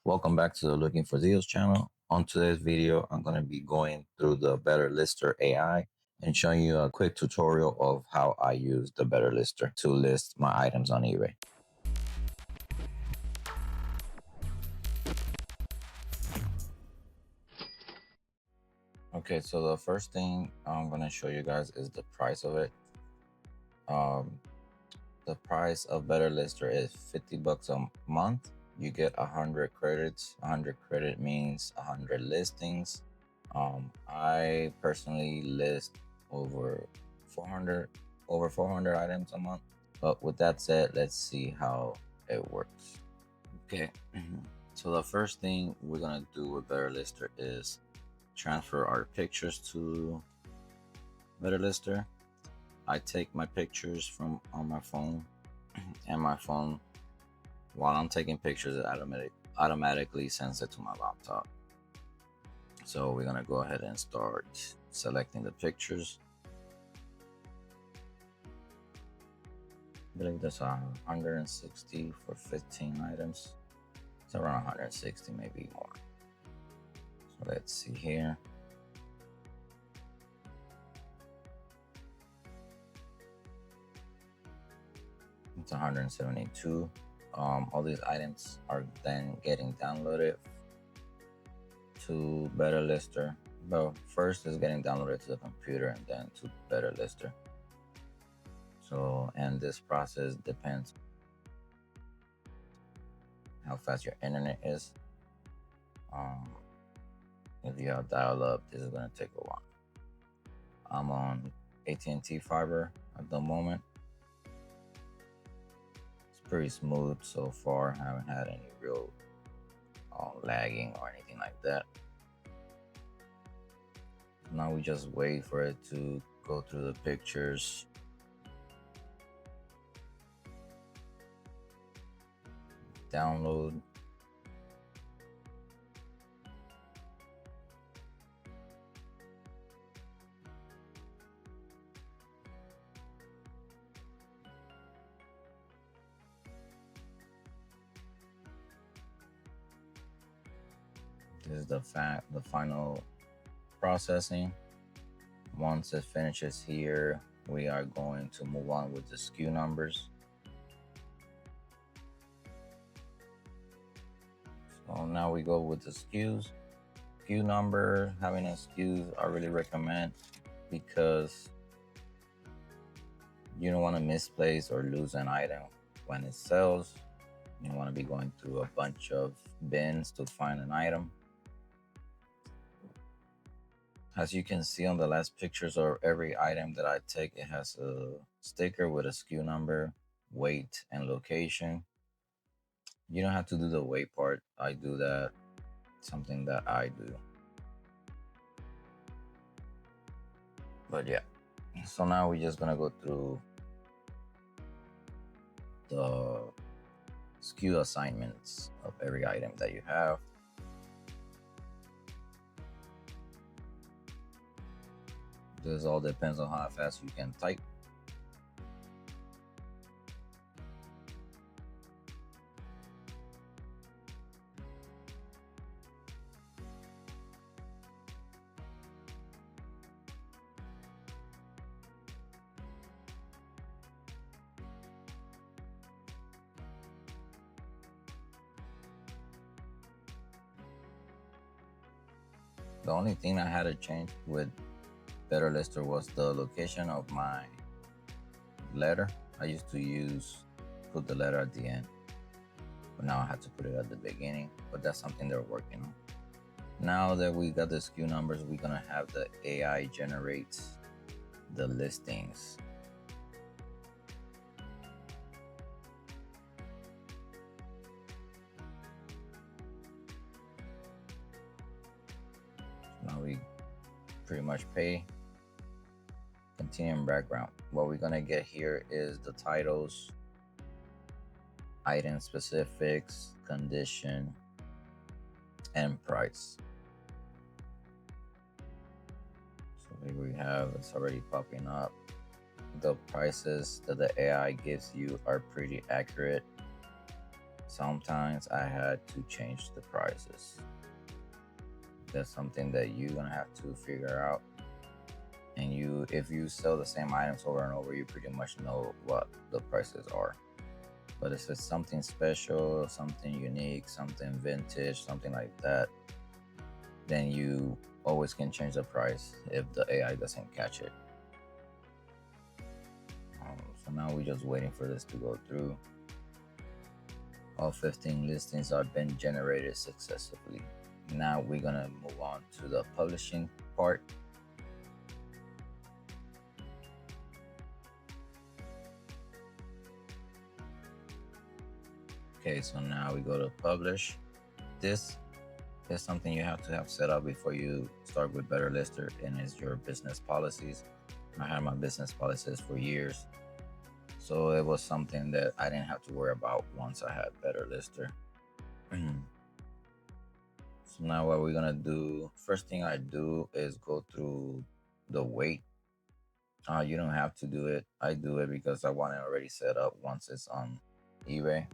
Welcome back to the Looking for Deals channel. On today's video, I'm going to be going through the BetterLister AI and showing you a quick tutorial of how I use the BetterLister to list my items on eBay. Okay, so the first thing I'm going to show you guys is the price of it. The price of BetterLister is $50 a month. You get 100 credits. 100 credit means 100 listings. I personally list over 400 items a month. But with that said, let's see how it works. Okay. So the first thing we're gonna do with BetterLister is transfer our pictures to BetterLister. I take my pictures from on my phone, and my phone, while I'm taking pictures, it automatically sends it to my laptop. So we're gonna go ahead and start selecting the pictures. I believe that's 160 for 15 items. It's around 160, maybe more. So let's see here. It's 172. All these items are then getting downloaded to BetterLister. Well, first is getting downloaded to the computer and then to BetterLister. So, and this process depends how fast your internet is. If you have dial-up, this is gonna take a while. I'm on AT&T fiber at the moment. It's pretty smooth so far. I haven't had any real lagging or anything like that. Now we just wait for it to go through the pictures. Download. This is the final processing. Once it finishes here, we are going to move on with the SKU numbers. So now we go with the SKUs. SKU number, having a SKUs, I really recommend, because you don't want to misplace or lose an item when it sells. You don't want to be going through a bunch of bins to find an item. As you can see on the last pictures of every item that I take, it has a sticker with a SKU number, weight, and location. You don't have to do the weight part. I do that. Something that I do. But yeah. So now we're just gonna go through the SKU assignments of every item that you have. This all depends on how fast you can type. The only thing I had to change with BetterLister was the location of my letter. I used to put the letter at the end, but now I have to put it at the beginning. But that's something they're working on. Now that we got the SKU numbers, we're gonna have the AI generate the listings. Now we pretty much pay. Continue in background. What we're gonna get here is the titles, item specifics, condition, and price. So here we have, it's already popping up. The prices that the AI gives you are pretty accurate. Sometimes I had to change the prices. That's something that you're gonna have to figure out. And if you sell the same items over and over, you pretty much know what the prices are. But if it's something special, something unique, something vintage, something like that, then you always can change the price if the AI doesn't catch it. So now we're just waiting for this to go through. All 15 listings have been generated successfully. Now we're gonna move on to the publishing part. Okay, so now we go to publish. This is something you have to have set up before you start with BetterLister, and it's your business policies. I had my business policies for years, so it was something that I didn't have to worry about once I had BetterLister. So now what we're gonna do, first thing I do is go through the weight. You don't have to do it. I do it because I want it already set up once it's on eBay.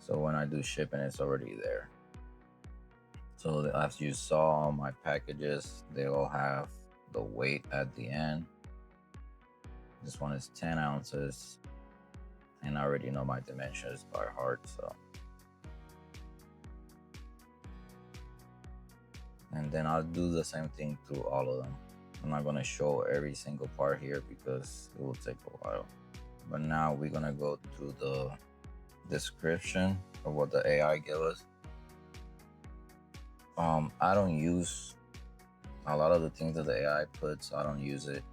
So when I do shipping, it's already there. So as you saw on my packages, they all have the weight at the end. This one is 10 ounces, and I already know my dimensions by heart. So, and then I'll do the same thing through all of them. I'm not gonna show every single part here because it will take a while. But now we're gonna go through the description of what the AI gave us. I don't use a lot of the things that the AI puts. I don't use it.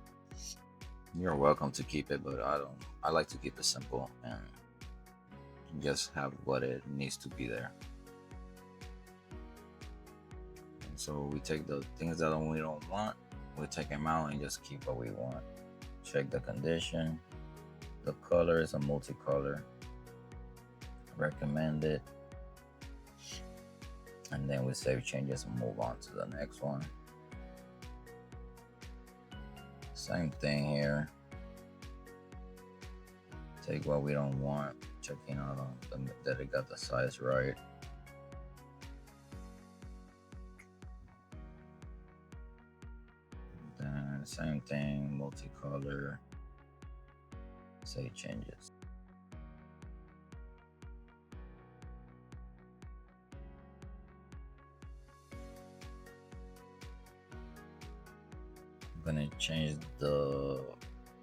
You're welcome to keep it, but I don't. I like to keep it simple and just have what it needs to be there. And so we take the things that we don't want, we take them out and just keep what we want. Check the condition. The color is a multicolor. Recommend it. And then we save changes and move on to the next one. Same thing here. Take what we don't want, checking out that it got the size right. Then same thing, multicolor, save changes. I'm gonna change the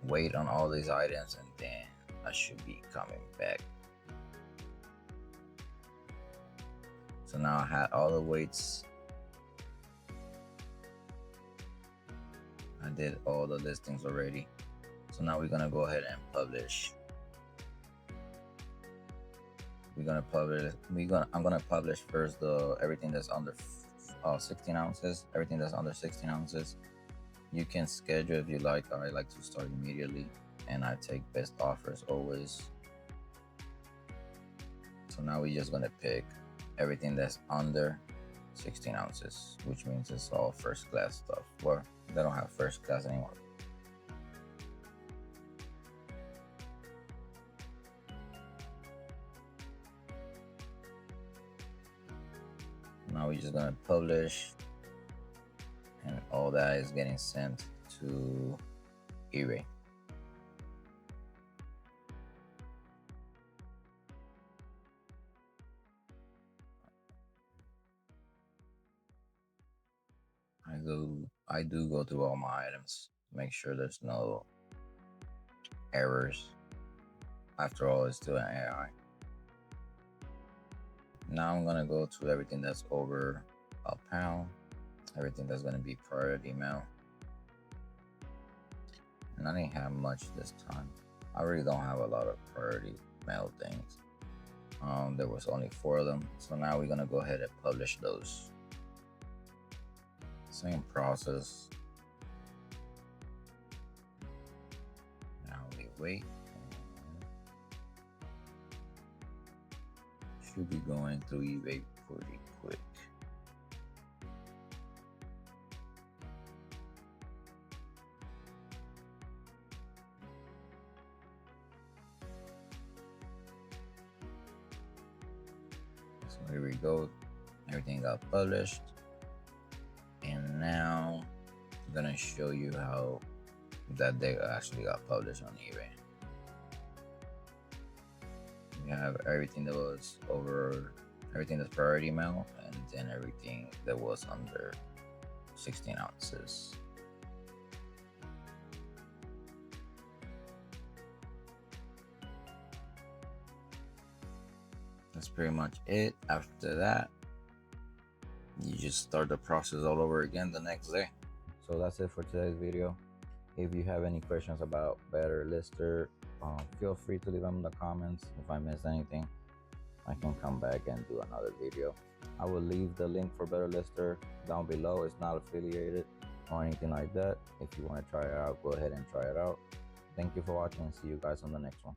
weight on all these items, and then I should be coming back. So now I had all the weights. I did all the listings already. So now we're gonna go ahead and publish. I'm gonna publish first everything that's under 16 ounces. Everything that's under 16 ounces. You can schedule if you like. I like to start immediately, and I take best offers always. So now we're just gonna pick everything that's under 16 ounces, which means it's all first class stuff. Well, they don't have first class anymore. Now we're just gonna publish, and all that is getting sent to eBay. I do go through all my items, make sure there's no errors. After all, it's still an AI. Now I'm gonna go to everything that's over a pound, everything that's gonna be priority mail. And I didn't have much this time. I really don't have a lot of priority mail things. There was only 4 of them. So now we're gonna go ahead and publish those. Same process. Now we wait. Should be going through eBay pretty quick. go. Everything got published. And now I'm gonna show you how that they actually got published on eBay. You have everything that was over, everything that's priority mail, and then everything that was under 16 ounces. That's pretty much it. After that, you just start the process all over again the next day. So that's it for today's video. If you have any questions about BetterLister, feel free to leave them in the comments. If I missed anything, I can come back and do another video. I will leave the link for BetterLister down below. It's not affiliated or anything like that. If you want to try it out, go ahead and try it out. Thank you for watching, and see you guys on the next one.